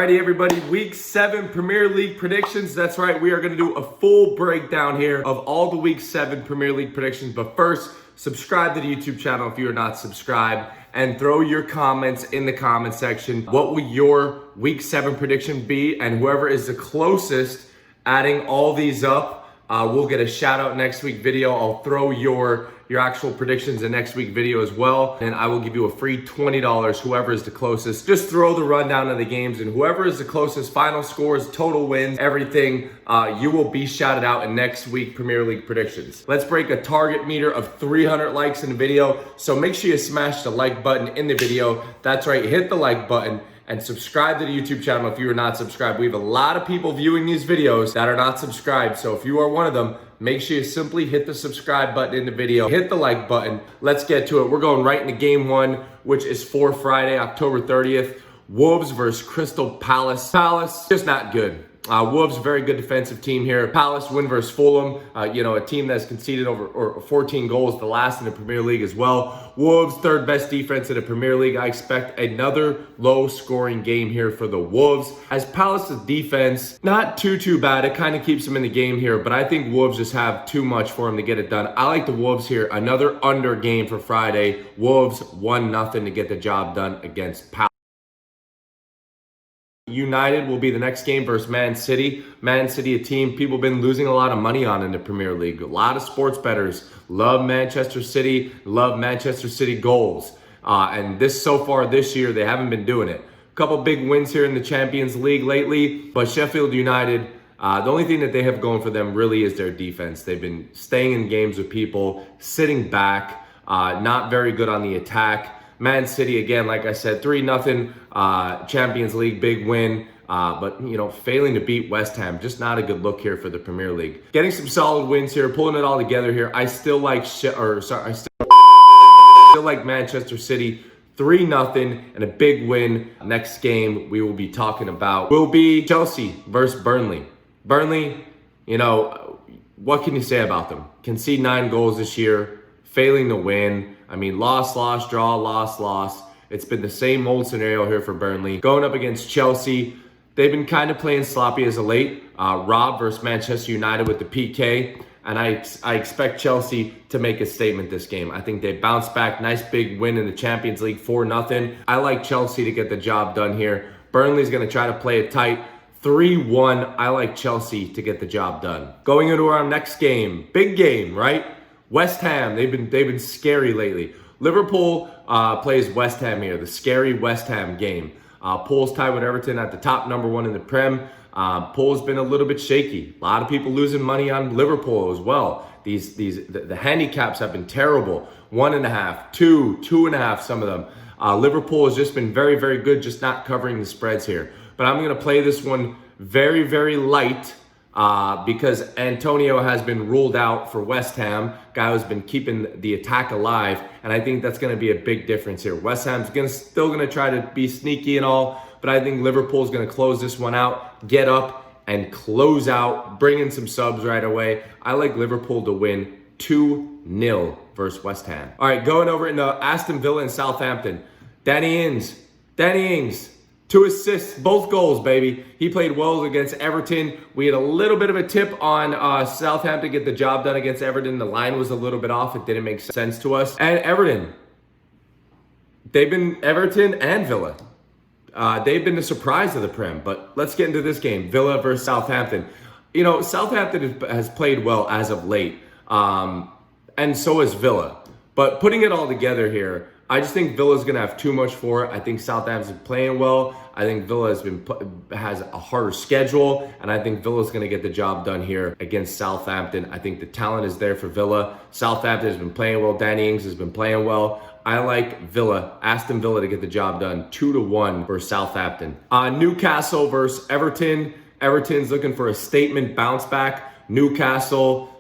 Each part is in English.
Alrighty, everybody, week 7 Premier League predictions. That's right, we are going to do a full breakdown here of all the week 7 Premier League predictions. But first, subscribe to the YouTube channel if you are not subscribed, and throw your comments in the comment section. What will your week 7 prediction be? And whoever is the closest, adding all these up, we'll get a shout out next week video. I'll throw your actual predictions in next week video as well, and I will give you a free $20, whoever is the closest. Just throw the rundown of the games, and whoever is the closest, final scores, total wins, everything, you will be shouted out in next week Premier League predictions. Let's break a target meter of 300 likes in the video, so make sure you smash the like button in the video. That's right, hit the like button and subscribe to the YouTube channel if you are not subscribed. We have a lot of people viewing these videos that are not subscribed, so if you are one of them, make sure you simply hit the subscribe button in the video, hit the like button. Let's get to it. We're going right into game 1, which is for Friday, October 30th. Wolves versus Crystal Palace. Palace, just not good. Wolves, very good defensive team here. Palace win versus Fulham, a team that's conceded over 14 goals, the last in the Premier League as well. Wolves, third best defense in the Premier League. I expect another low-scoring game here for the Wolves. As Palace's defense, not too bad. It kind of keeps them in the game here, but I think Wolves just have too much for them to get it done. I like the Wolves here. Another under game for Friday. Wolves 1-0 to get the job done against Palace. United will be the next game versus Man City. Man City, a team people have been losing a lot of money on in the Premier League. A lot of sports bettors love Manchester City, love Manchester City goals. And so far this year, they haven't been doing it. A couple big wins here in the Champions League lately, but Sheffield United, the only thing that they have going for them really is their defense. They've been staying in games with people, sitting back, not very good on the attack. Man City, again, like I said, 3-0 Champions League, big win. But, failing to beat West Ham, just not a good look here for the Premier League. Getting some solid wins here, pulling it all together here. I still like, I still like Manchester City. 3-0 and a big win. Next game we will be talking about will be Chelsea versus Burnley. Burnley, what can you say about them? Concede 9 goals this year, failing to win. I mean, loss, draw, loss. It's been the same old scenario here for Burnley. Going up against Chelsea, they've been kind of playing sloppy as of late. Rob versus Manchester United with the PK. And I expect Chelsea to make a statement this game. I think they bounce back. Nice big win in the Champions League, 4-0. I like Chelsea to get the job done here. Burnley's going to try to play it tight. 3-1. I like Chelsea to get the job done. Going into our next game. Big game, right? West Ham, they've been scary lately. Liverpool plays West Ham here, the scary West Ham game. Pool's tied with Everton at the top, #1 in the Prem. Pool's been a little bit shaky. A lot of people losing money on Liverpool as well. The handicaps have been terrible. 1.5, 2, 2.5, some of them. Liverpool has just been very, very good, just not covering the spreads here. But I'm going to play this one very, very light. Because Antonio has been ruled out for West Ham, guy who's been keeping the attack alive, and I think that's going to be a big difference here. West Ham's still going to try to be sneaky and all, but I think Liverpool's going to close this one out, get up and close out, bring in some subs right away. I like Liverpool to win 2-0 versus West Ham. All right, going over into Aston Villa and Southampton. Danny Ings. 2 assists, both goals, baby. He played well against Everton. We had a little bit of a tip on Southampton to get the job done against Everton. The line was a little bit off. It didn't make sense to us. And Everton and Villa. They've been the surprise of the Prem. But let's get into this game. Villa versus Southampton. Southampton has played well as of late. And so has Villa. But putting it all together here, I just think Villa's going to have too much for it. I think Southampton's playing well. I think Villa has a harder schedule, and I think Villa's going to get the job done here against Southampton. I think the talent is there for Villa. Southampton has been playing well. Danny Ings has been playing well. I like Aston Villa to get the job done, 2-1 for Southampton. Newcastle versus Everton. Everton's looking for a statement bounce back. Newcastle,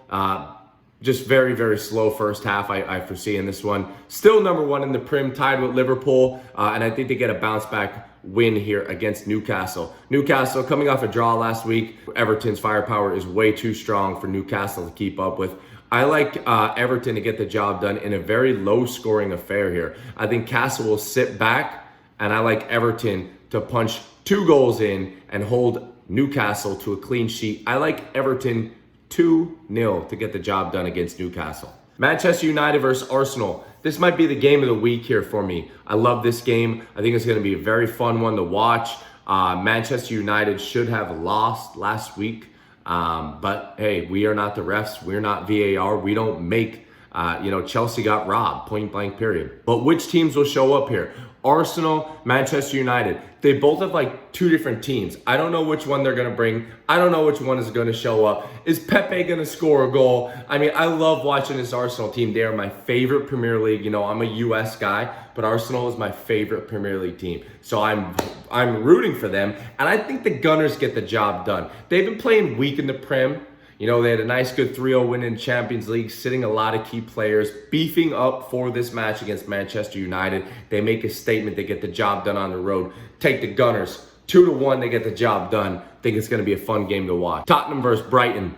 just very, very slow first half, I foresee in this one. Still #1 in the Prem, tied with Liverpool. And I think they get a bounce back win here against Newcastle. Newcastle coming off a draw last week. Everton's firepower is way too strong for Newcastle to keep up with. I like Everton to get the job done in a very low-scoring affair here. I think Castle will sit back, and I like Everton to punch 2 goals in and hold Newcastle to a clean sheet. I like Everton 2-0 to get the job done against Newcastle. Manchester United versus Arsenal. This might be the game of the week here for me. I love this game. I think it's going to be a very fun one to watch. Manchester United should have lost last week. But hey, we are not the refs. We're not VAR. We don't make, Chelsea got robbed, point blank period. But which teams will show up here? Arsenal, Manchester United. They both have like 2 different teams. I don't know which one they're going to bring. I don't know which one is going to show up. Is Pepe going to score a goal? I mean, I love watching this Arsenal team. They are my favorite Premier League. I'm a US guy, but Arsenal is my favorite Premier League team. So I'm rooting for them. And I think the Gunners get the job done. They've been playing weak in the Prem. They had a nice, good 3-0 win in Champions League, sitting a lot of key players, beefing up for this match against Manchester United. They make a statement. They get the job done on the road. Take the Gunners. 2-1, they get the job done. Think it's going to be a fun game to watch. Tottenham versus Brighton.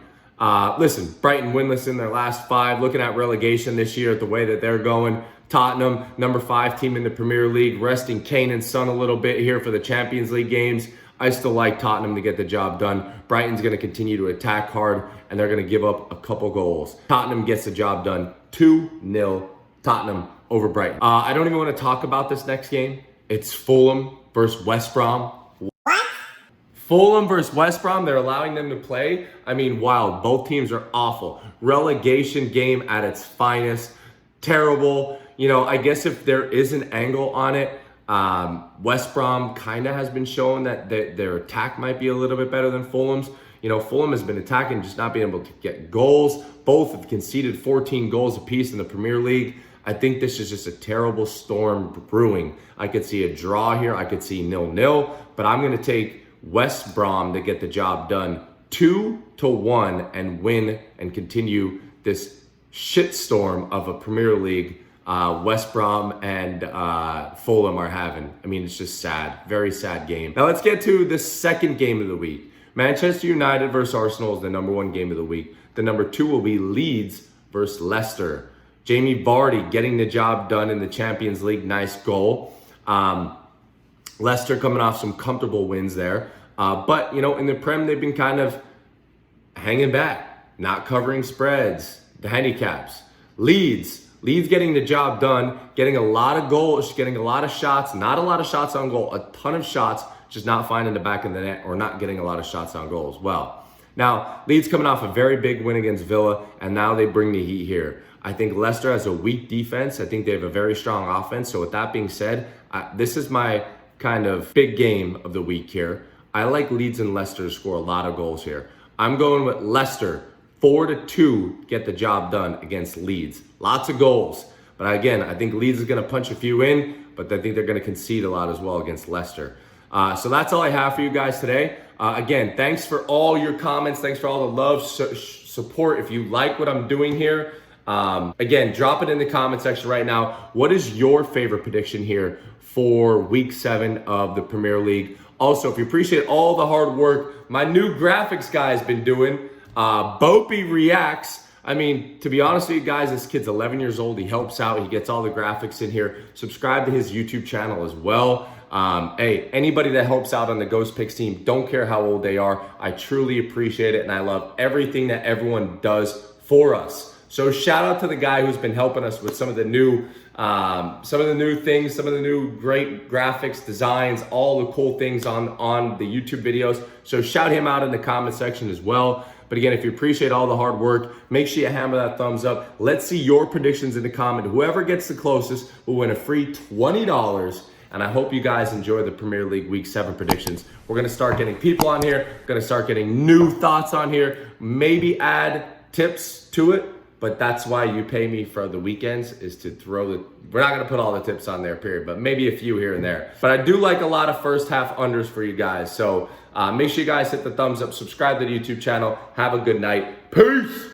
Listen, Brighton winless in their last 5. Looking at relegation this year at the way that they're going. Tottenham, number 5 team in the Premier League, resting Kane and Son a little bit here for the Champions League games. I still like Tottenham to get the job done. Brighton's going to continue to attack hard, and they're going to give up a couple goals. Tottenham gets the job done. 2-0 Tottenham over Brighton. I don't even want to talk about this next game. It's Fulham versus West Brom. What? Fulham versus West Brom, they're allowing them to play. I mean, wild. Both teams are awful. Relegation game at its finest. Terrible. I guess if there is an angle on it, West Brom kind of has been showing that their attack might be a little bit better than Fulham's. Fulham has been attacking, just not being able to get goals. Both have conceded 14 goals apiece in the Premier League. I think this is just a terrible storm brewing. I could see a draw here. I could see 0-0, but I'm going to take West Brom to get the job done 2-1 and win and continue this shitstorm of a Premier League West Brom and Fulham are having. I mean, it's just sad. Very sad game. Now let's get to the second game of the week. Manchester United versus Arsenal is the number 1 game of the week. The number 2 will be Leeds versus Leicester. Jamie Vardy getting the job done in the Champions League. Nice goal. Leicester coming off some comfortable wins there. But, in the Prem, they've been kind of hanging back, not covering spreads, the handicaps. Leeds getting the job done, getting a lot of goals, getting a lot of shots, not a lot of shots on goal, a ton of shots, just not finding the back of the net or not getting a lot of shots on goal as well. Now, Leeds coming off a very big win against Villa, and now they bring the heat here. I think Leicester has a weak defense. I think they have a very strong offense. So with that being said, this is my kind of big game of the week here. I like Leeds and Leicester to score a lot of goals here. I'm going with Leicester 4-2, get the job done against Leeds. Lots of goals. But again, I think Leeds is going to punch a few in, but I think they're going to concede a lot as well against Leicester. So that's all I have for you guys today. Again, thanks for all your comments. Thanks for all the love, support. If you like what I'm doing here, again, drop it in the comment section right now. What is your favorite prediction here for week 7 of the Premier League? Also, if you appreciate all the hard work my new graphics guy has been doing, Bopey Reacts. I mean, to be honest with you guys, this kid's 11 years old. He helps out. He gets all the graphics in here. Subscribe to his YouTube channel as well. Hey, anybody that helps out on the Ghost Picks team, don't care how old they are. I truly appreciate it, and I love everything that everyone does for us. So shout out to the guy who's been helping us with some of the new things, some of the new great graphics, designs, all the cool things on the YouTube videos. So shout him out in the comment section as well. But again, if you appreciate all the hard work, make sure you hammer that thumbs up. Let's see your predictions in the comment. Whoever gets the closest will win a free $20. And I hope you guys enjoy the Premier League Week 7 predictions. We're going to start getting people on here. Going to start getting new thoughts on here. Maybe add tips to it. But that's why you pay me for the weekends, is to throw the... We're not going to put all the tips on there, period. But maybe a few here and there. But I do like a lot of first half unders for you guys. So make sure you guys hit the thumbs up. Subscribe to the YouTube channel. Have a good night. Peace!